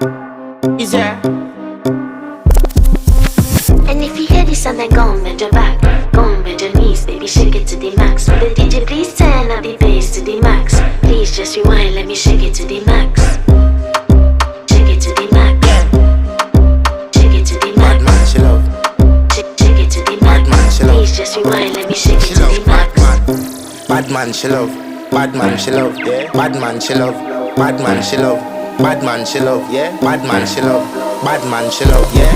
Is there? And if you hear this and then go on bend your back, go on bend your knees, baby shake it to the max. Will the DJ please turn up the bass to the max? Please just rewind, let me shake it to the max. Shake it to the max. Shake it to the max. Bad man, she love. Shake it to the max. Bad man, she love. Please just rewind, let me shake it She to love the max. bad man, she love. Bad man, she love. Yeah. Bad man, she love. Bad man, she love. Bad man, she love. Yeah. Bad man, she love. Bad man, she love. Yeah.